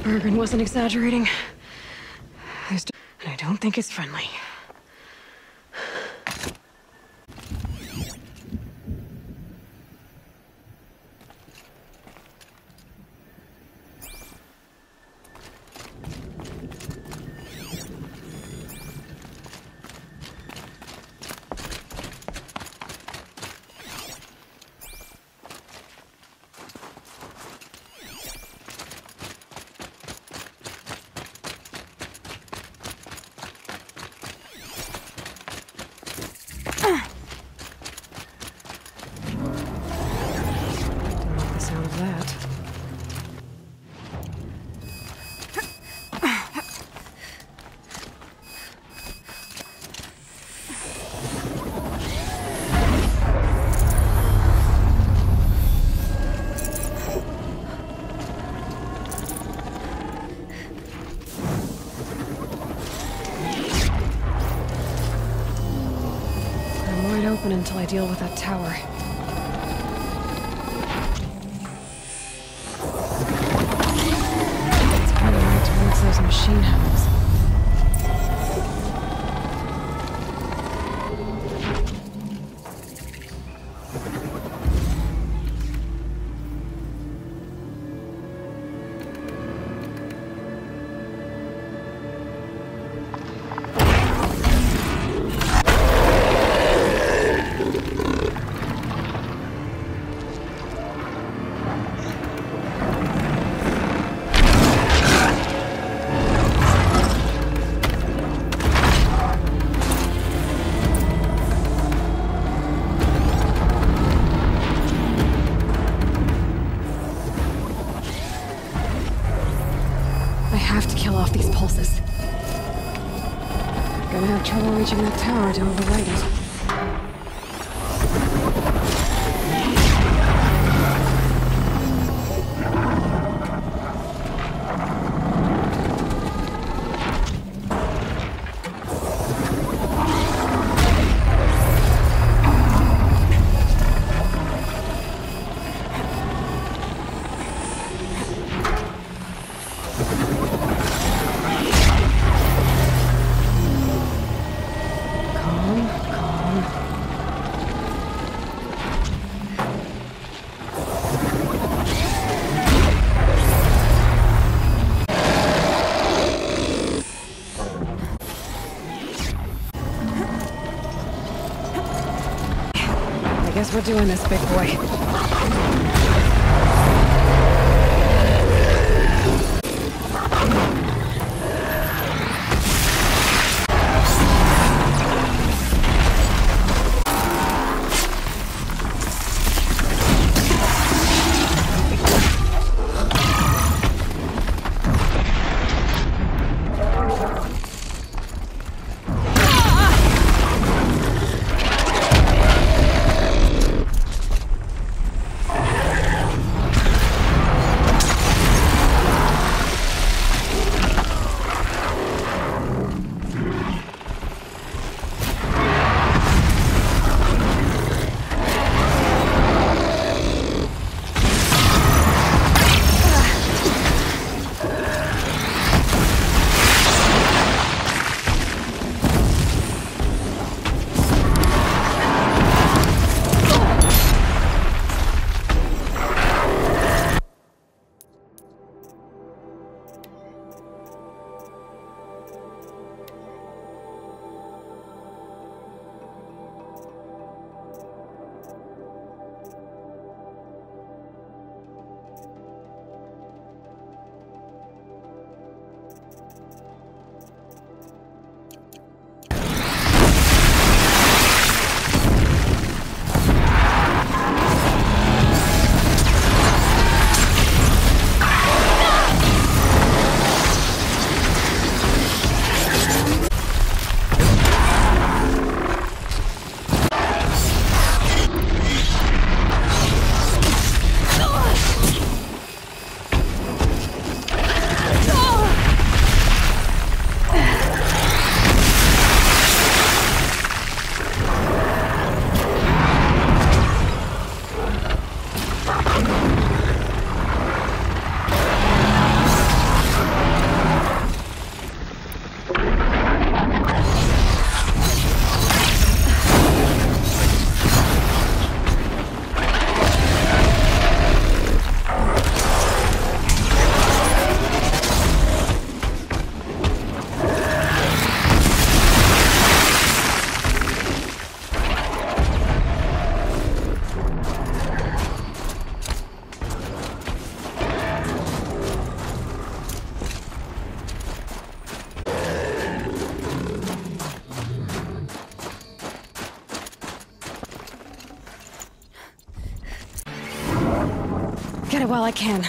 Bergen wasn't exaggerating. And I don't think it's friendly. Until I deal with that tower. It's kind of right towards those machine helms. Gonna have trouble reaching that tower to override it. Guess we're doing this, big boy. it while I can.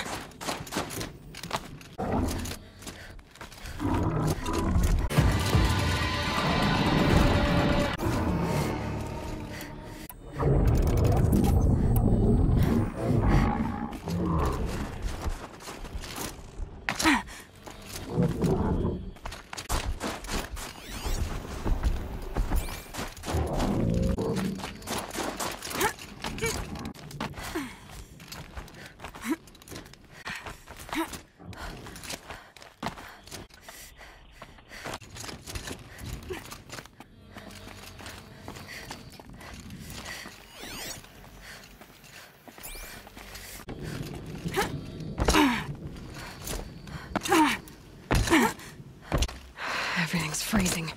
Everything's freezing.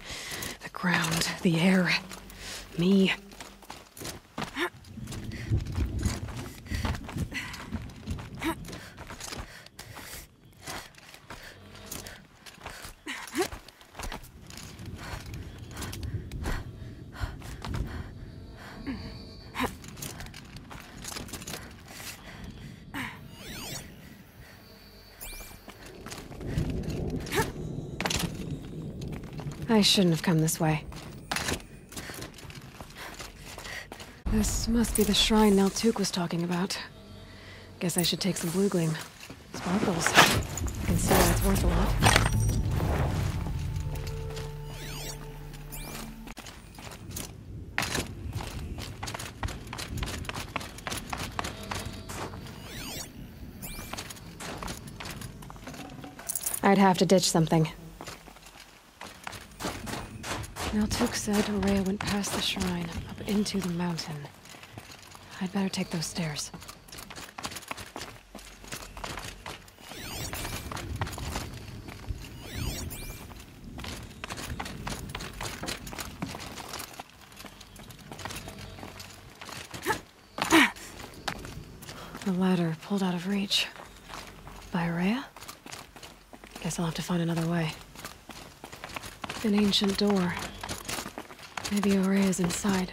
The ground, the air, me. I shouldn't have come this way. This must be the shrine Naltuk was talking about. Guess I should take some blue gleam. Sparkles. I can see why it's worth a lot. I'd have to ditch something. Naltuk said Ourea went past the shrine, up into the mountain. I'd better take those stairs. The ladder pulled out of reach. By Ourea? Guess I'll have to find another way. An ancient door. Maybe Ourea's inside.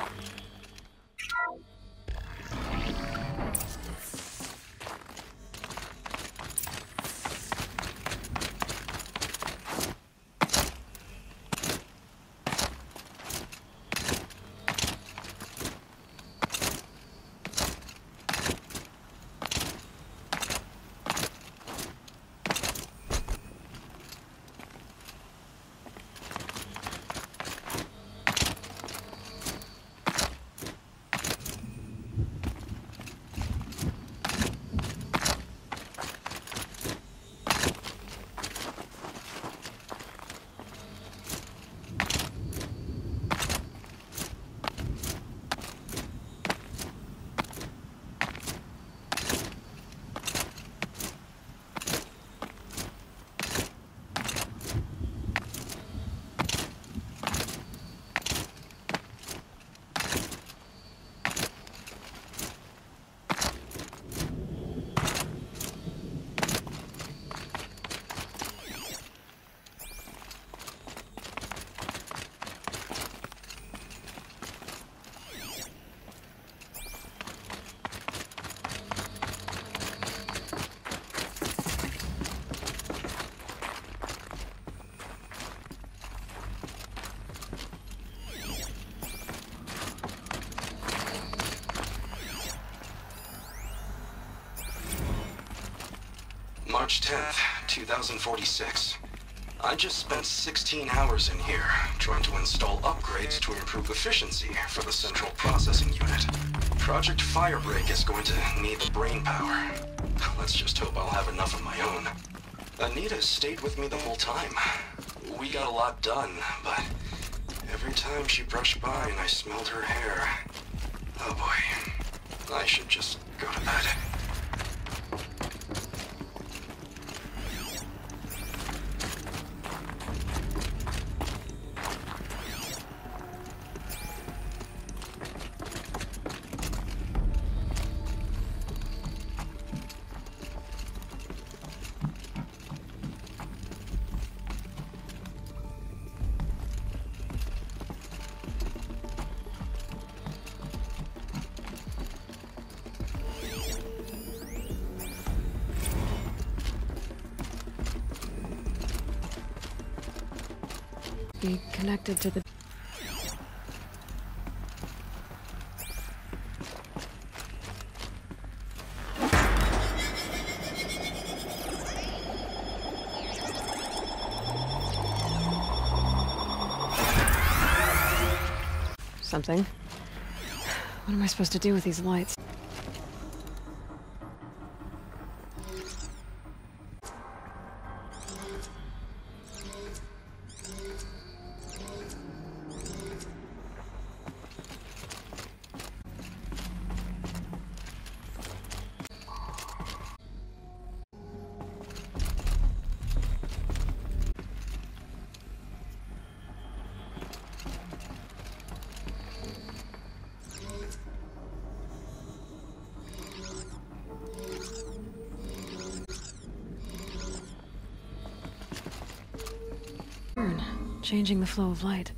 March 10th, 2046. I just spent 16 hours in here, trying to install upgrades to improve efficiency for the central processing unit. Project Firebreak is going to need the brain power. Let's just hope I'll have enough of my own. Anita stayed with me the whole time. We got a lot done, but every time she brushed by and I smelled her hair... Oh boy. I should just go to bed. be connected to the... Something. What am I supposed to do with these lights? Changing the flow of light.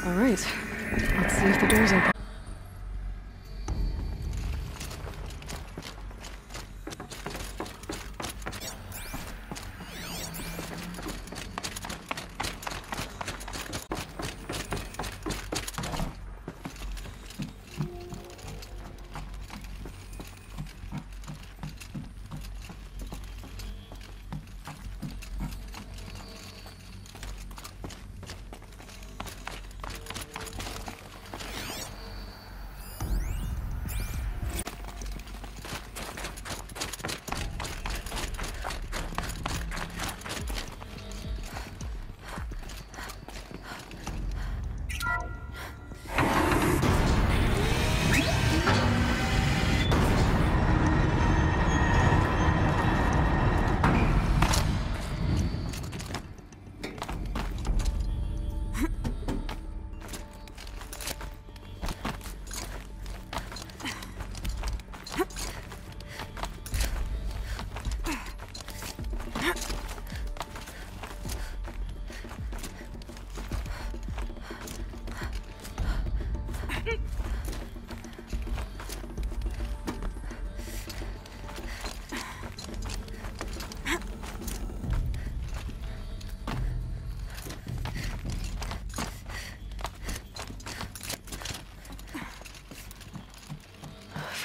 All right, let's see if the door's open.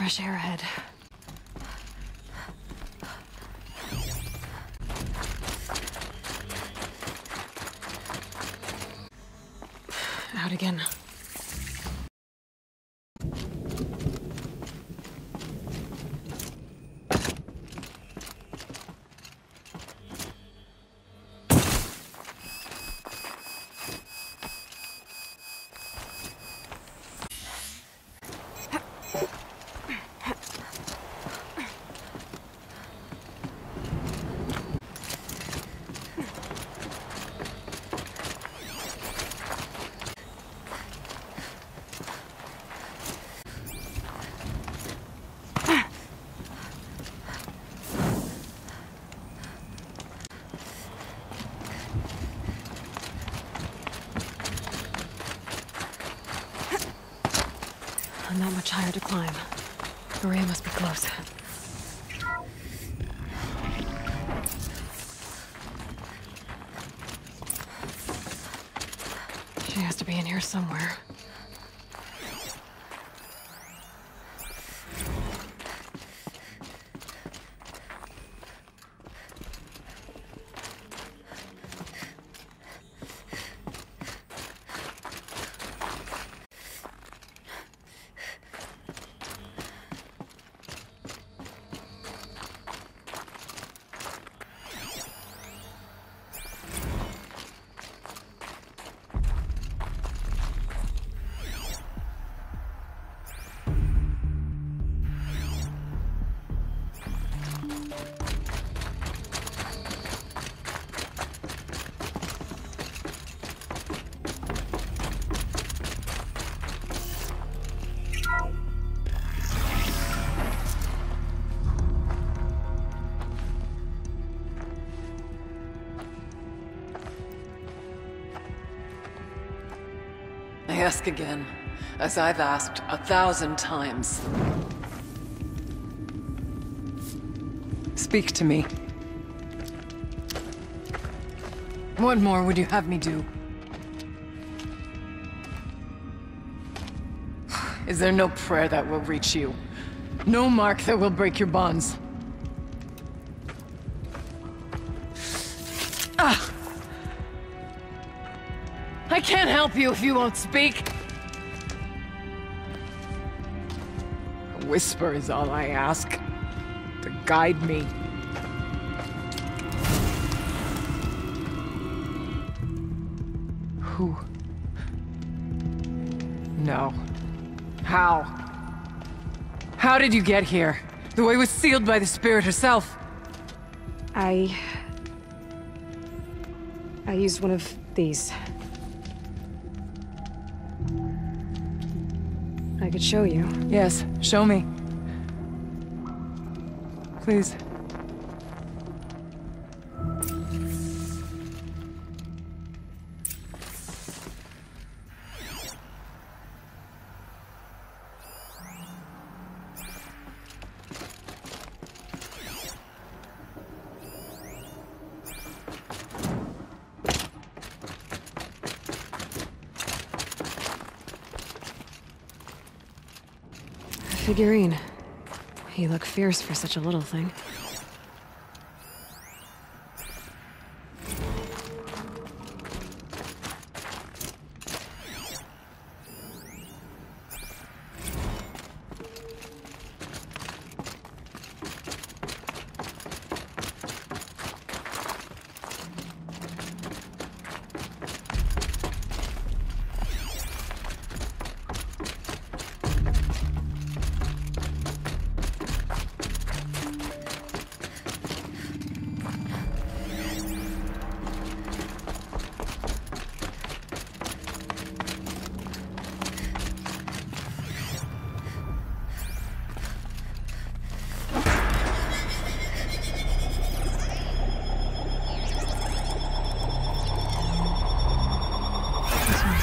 Fresh air ahead. Out again. Not much higher to climb. Ourea must be close. She has to be in here somewhere. ask again, as I've asked 1,000 times. Speak to me. What more would you have me do? Is there no prayer that will reach you? No mark that will break your bonds? Ah! I can't help you if you won't speak! A whisper is all I ask. To guide me. Who? No. How? How did you get here? The way was sealed by the spirit herself. I used one of these. I could show you. Yes, show me. Please. Figurine. You look fierce for such a little thing.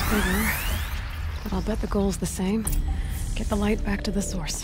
Bigger, but I'll bet the goal's the same. Get the light back to the source.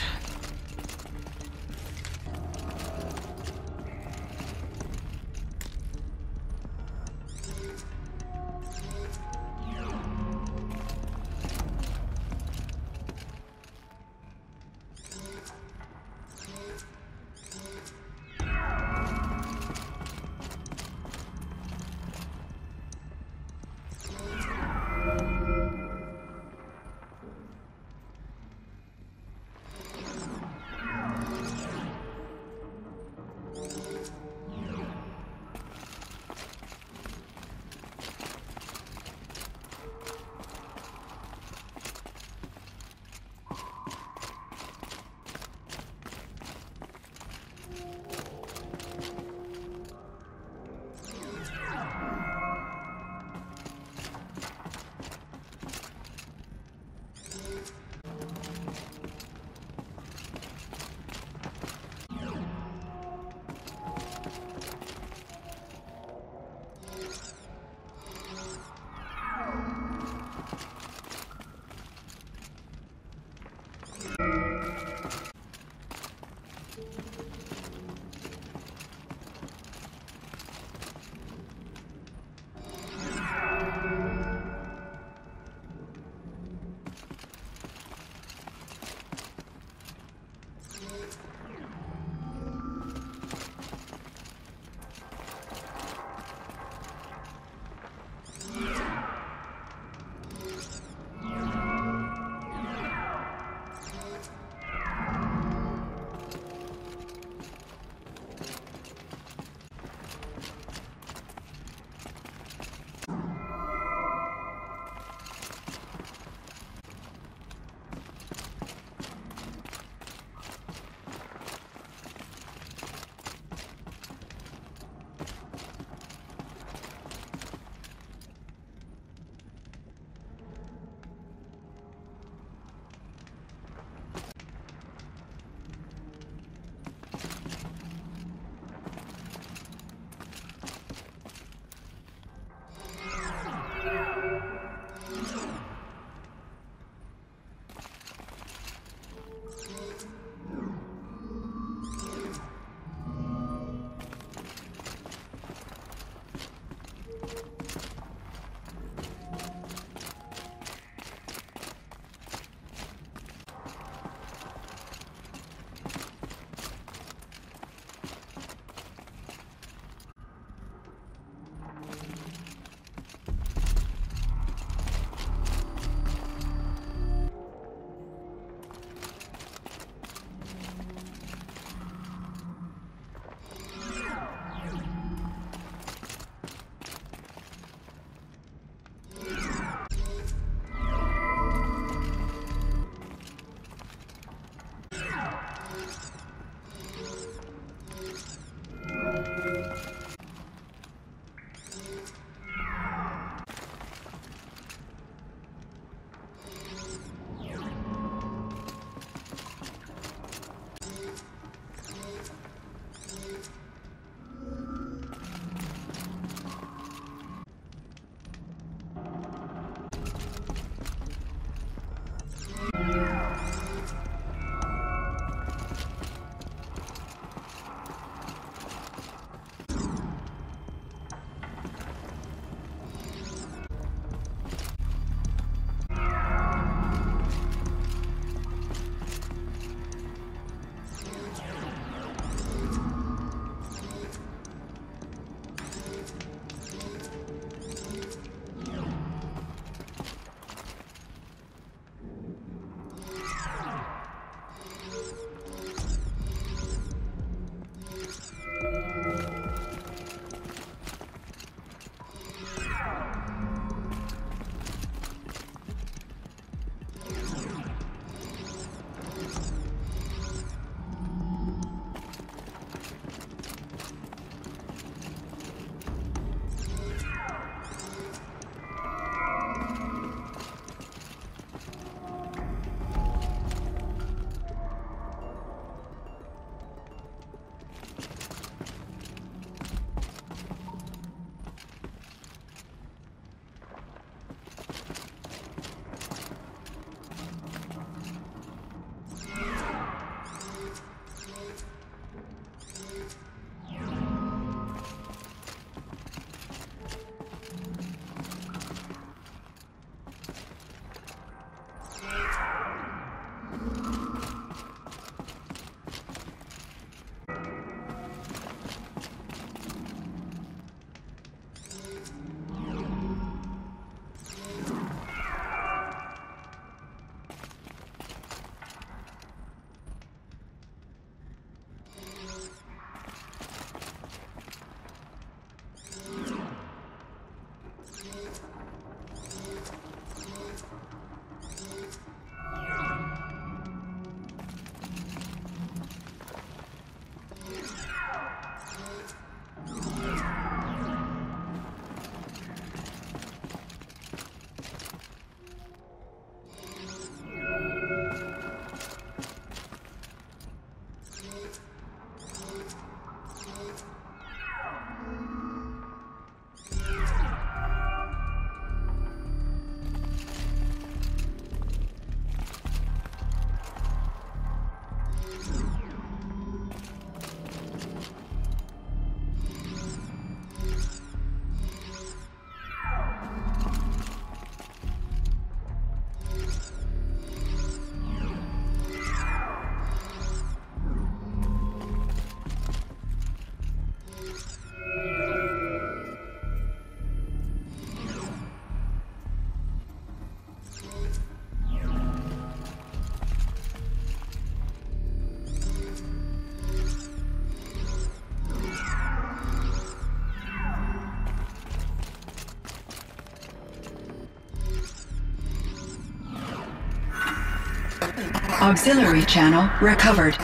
Auxiliary channel recovered.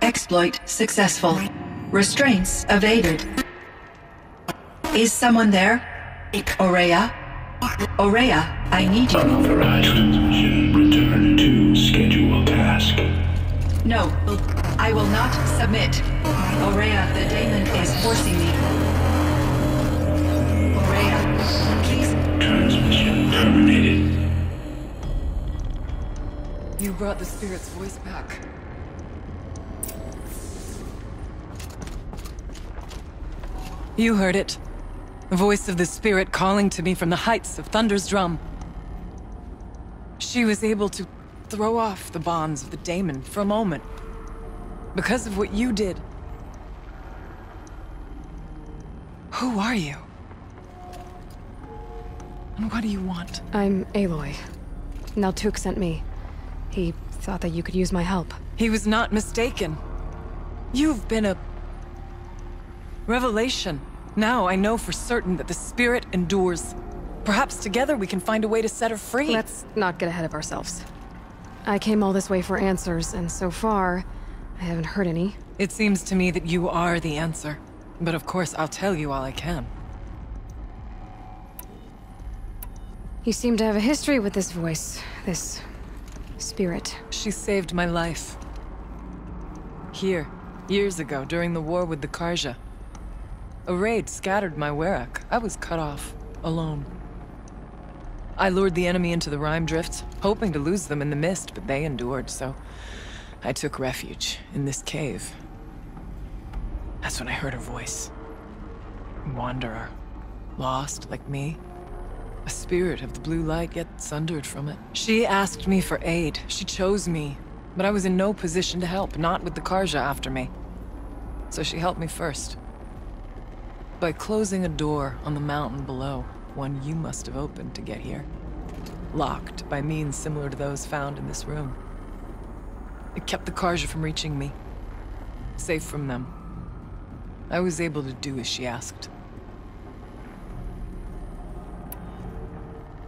Exploit successful. Restraints evaded. Is someone there? Ourea? Ourea, I need you. Unauthorized transmission. Return to scheduled task. No, I will not submit. Ourea, the daemon is forcing me. Ourea, please. Transmission terminated. You brought the spirit's voice back. You heard it. The voice of the spirit calling to me from the heights of Thunder's drum. She was able to throw off the bonds of the daemon for a moment. Because of what you did. Who are you? And what do you want? I'm Aloy. Naltuk sent me. He thought that you could use my help. He was not mistaken. You've been a revelation. Now I know for certain that the spirit endures. Perhaps together we can find a way to set her free. Let's not get ahead of ourselves. I came all this way for answers, and so far, I haven't heard any. It seems to me that you are the answer. But of course, I'll tell you all I can. You seem to have a history with this voice, this spirit. She saved my life. Here, years ago, during the war with the Karja. A raid scattered my Werak. I was cut off, alone. I lured the enemy into the Rime Drift, hoping to lose them in the mist, but they endured, so I took refuge in this cave. That's when I heard her voice. Wanderer. Lost, like me. A spirit of the blue light, yet sundered from it. She asked me for aid. She chose me. But I was in no position to help, not with the Karja after me. So she helped me first. By closing a door on the mountain below, one you must have opened to get here. Locked by means similar to those found in this room. It kept the Karja from reaching me. Safe from them. I was able to do as she asked.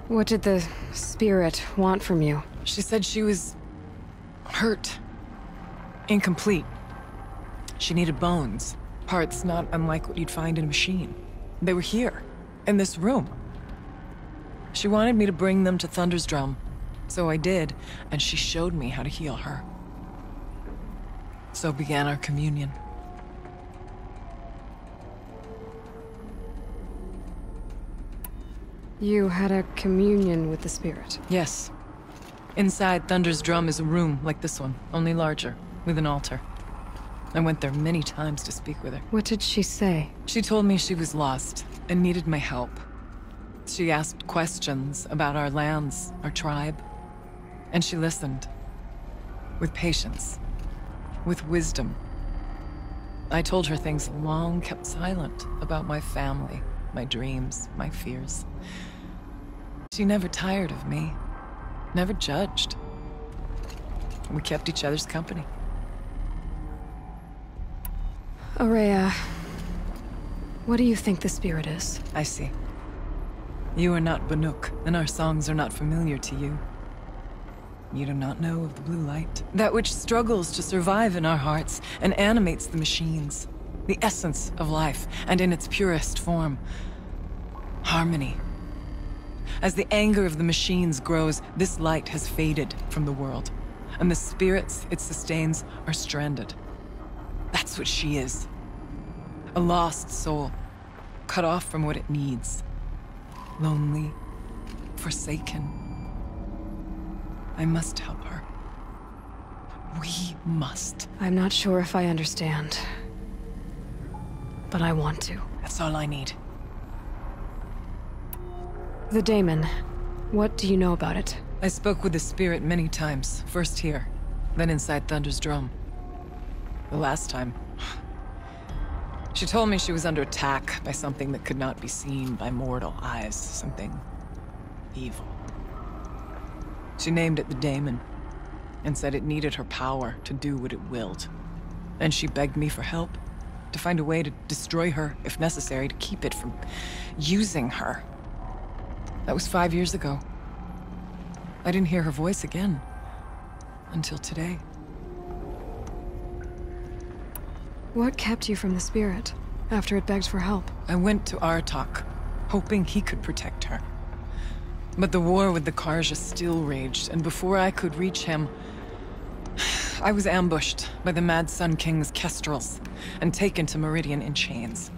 What did the spirit want from you? She said she was hurt. Incomplete. She needed bones. Parts not unlike what you'd find in a machine. They were here, in this room. She wanted me to bring them to Thunder's drum. So I did, and she showed me how to heal her. So began our communion. You had a communion with the spirit. Yes. Inside Thunder's drum is a room like this one, only larger, with an altar. I went there many times to speak with her. What did she say? She told me she was lost and needed my help. She asked questions about our lands, our tribe, and she listened. With patience. With wisdom. I told her things long kept silent about my family, my dreams, my fears. She never tired of me, never judged. We kept each other's company. Ourea, what do you think the spirit is? I see. You are not Banuk, and our songs are not familiar to you. You do not know of the blue light. That which struggles to survive in our hearts and animates the machines. The essence of life, and in its purest form. Harmony. As the anger of the machines grows, this light has faded from the world, and the spirits it sustains are stranded. That's what she is. A lost soul, cut off from what it needs. Lonely, forsaken. I must help her. We must. I'm not sure if I understand, but I want to. That's all I need. The daemon, what do you know about it? I spoke with the spirit many times, first here, then inside Thunder's drum. The last time, she told me she was under attack by something that could not be seen by mortal eyes, something evil. She named it the daemon, and said it needed her power to do what it willed. And she begged me for help, to find a way to destroy her, if necessary, to keep it from using her. That was 5 years ago. I didn't hear her voice again. Until today. What kept you from the spirit after it begged for help? I went to Aratak, hoping he could protect her. But the war with the Karja still raged, and before I could reach him, I was ambushed by the Mad Sun King's kestrels and taken to Meridian in chains.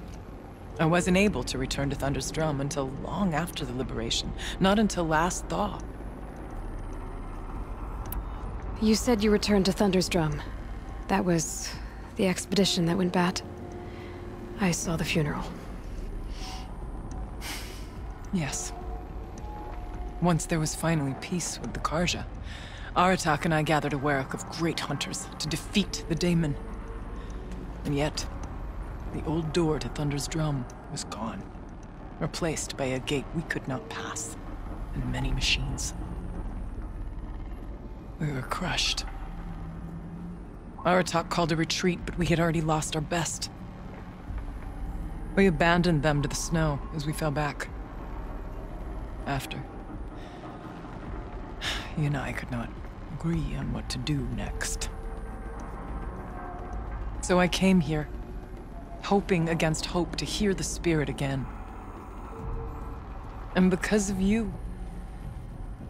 I wasn't able to return to Thunder's Drum until long after the liberation, not until last thaw. You said you returned to Thunder's Drum. That was the expedition that went bad. I saw the funeral. Yes. Once there was finally peace with the Karja, Aratak and I gathered a werak of great hunters to defeat the daemon. And yet, the old door to Thunder's Drum was gone, replaced by a gate we could not pass, and many machines. We were crushed. Aratak called a retreat, but we had already lost our best. We abandoned them to the snow as we fell back. After, you and I could not agree on what to do next. So I came here, hoping against hope to hear the spirit again. And because of you,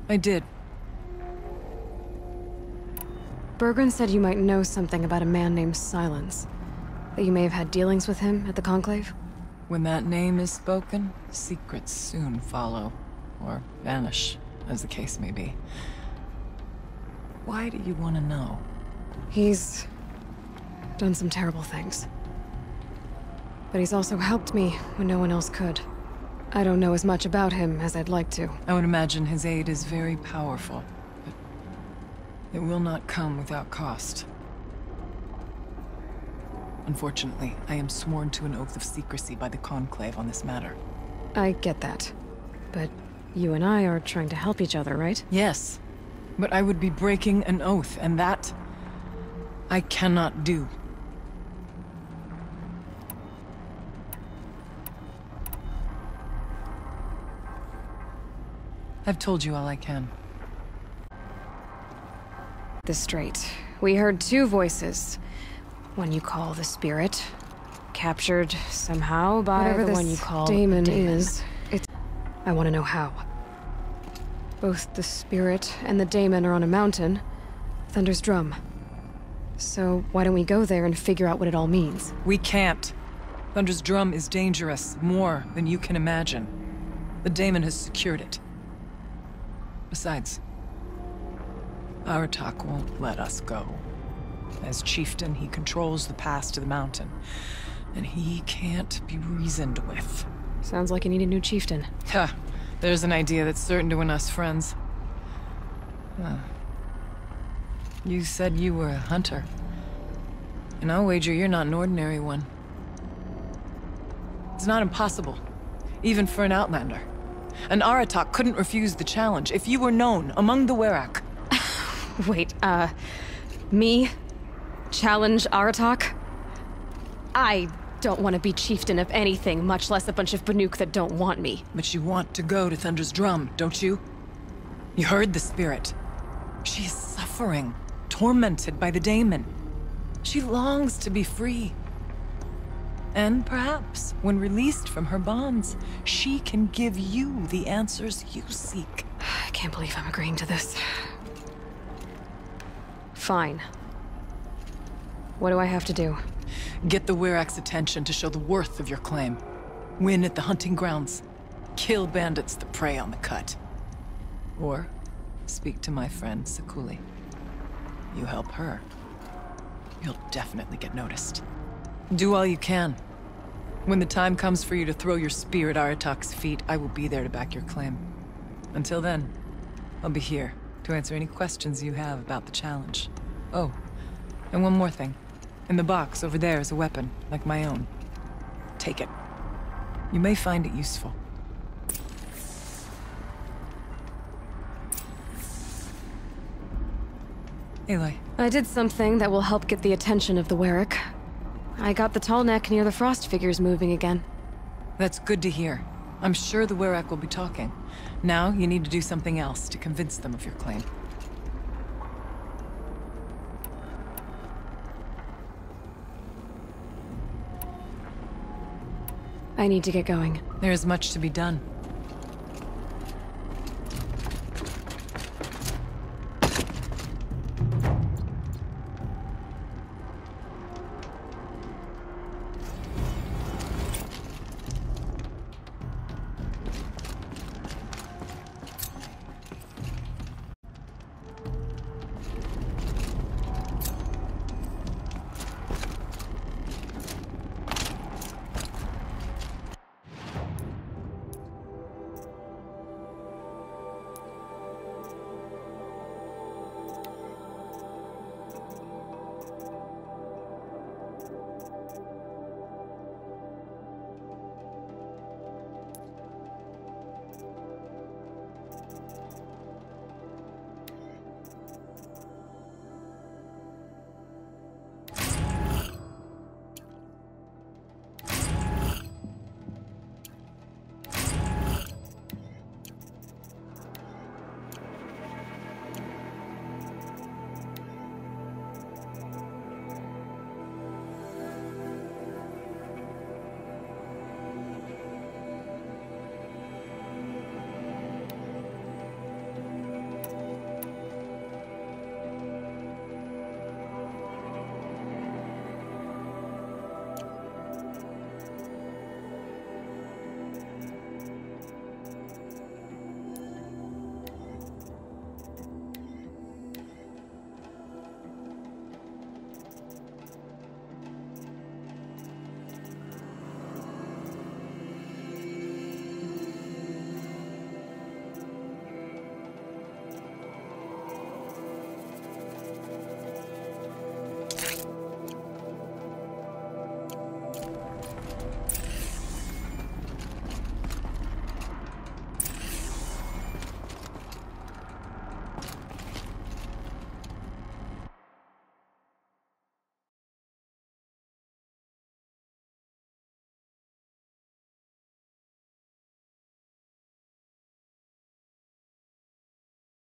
I did. Bergren said you might know something about a man named Silence. That you may have had dealings with him at the Conclave? When that name is spoken, secrets soon follow, or vanish, as the case may be. Why do you want to know? He's done some terrible things. But he's also helped me when no one else could. I don't know as much about him as I'd like to. I would imagine his aid is very powerful, but it will not come without cost. Unfortunately, I am sworn to an oath of secrecy by the Conclave on this matter. I get that. But you and I are trying to help each other, right? Yes, but I would be breaking an oath, and that I cannot do. I've told you all I can. This straight. We heard two voices. One you call the spirit, captured somehow by whatever the this one you call daemon demon. is. I want to know how. Both the spirit and the daemon are on a mountain, Thunder's Drum. So why don't we go there and figure out what it all means? We can't. Thunder's Drum is dangerous, more than you can imagine. The daemon has secured it. Besides, Aratak won't let us go. As chieftain, he controls the pass to the mountain, and he can't be reasoned with. Sounds like you need a new chieftain. Ha! There's an idea that's certain to win us friends. You said you were a hunter. And I'll wager you're not an ordinary one. It's not impossible, even for an outlander. And Aratak couldn't refuse the challenge if you were known among the werak. Wait, me? Challenge Aratak? I don't want to be chieftain of anything, much less a bunch of Banuk that don't want me. But you want to go to Thunder's Drum, don't you? You heard the spirit. She is suffering, tormented by the daemon. She longs to be free. And perhaps, when released from her bonds, she can give you the answers you seek. I can't believe I'm agreeing to this. Fine. What do I have to do? Get the werak's attention to show the worth of your claim. Win at the hunting grounds. Kill bandits that prey on the cut. Or speak to my friend Sakuli. You help her, you'll definitely get noticed. Do all you can. When the time comes for you to throw your spear at Aratak's feet, I will be there to back your claim. Until then, I'll be here to answer any questions you have about the challenge. Oh, and one more thing. In the box over there is a weapon, like my own. Take it. You may find it useful. Aloy. I did something that will help get the attention of the werak. I got the tall neck near the frost figures moving again. That's good to hear. I'm sure the werak will be talking. Now, you need to do something else to convince them of your claim. I need to get going. There is much to be done.